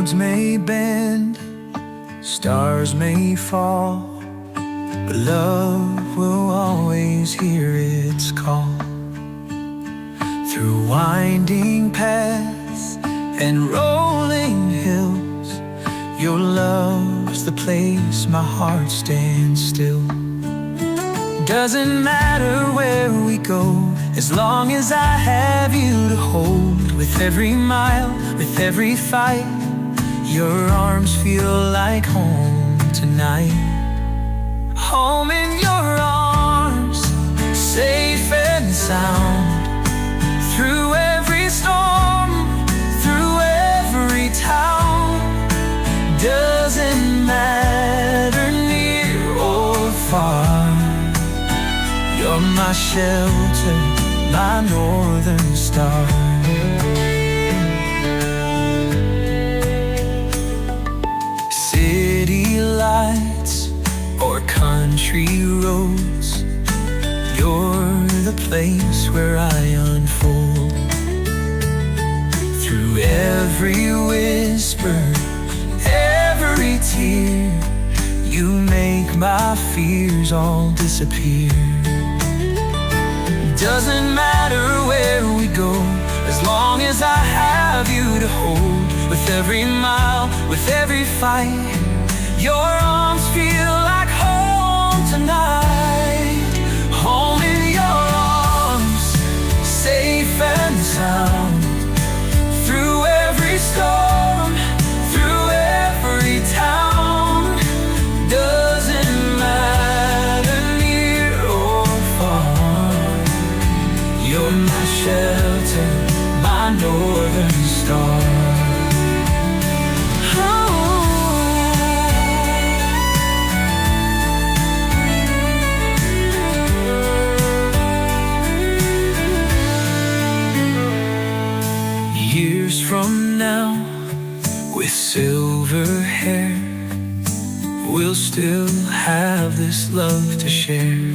Roads may bend, stars may fall, but love will always hear its call. Through winding paths and rolling hills, your love's the place my heart stands still. Doesn't matter where we go, as long as I have you to hold. With every mile, with every fight, your arms feel like home tonight. Home in your arms, safe and sound. Through every storm, through every town. Doesn't matter near or far, you're my shelter, my northern star. City lights or country roads, you're the place where I unfold. Through every whisper, every tear, you make my fears all disappear. Doesn't matter where we go, as long as I have you to hold. With every mile, with every fight, your arms feel like home tonight. Home in your arms, safe and sound. Through every storm, through every town. Doesn't matter near or far, you're my shelter, my northern star. Years from now, with silver hair, we'll still have this love to share.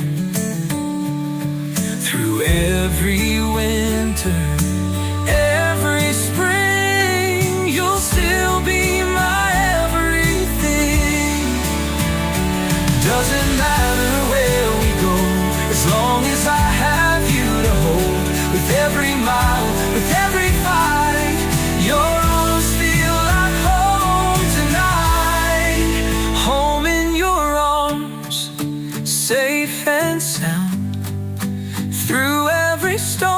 Through every winter, every spring, you'll still be my everything. Doesn't matter where we go, as long as I have you to hold. With every mile, with every fight, your arms feel like home tonight. Home in your arms, safe and sound. Through every storm,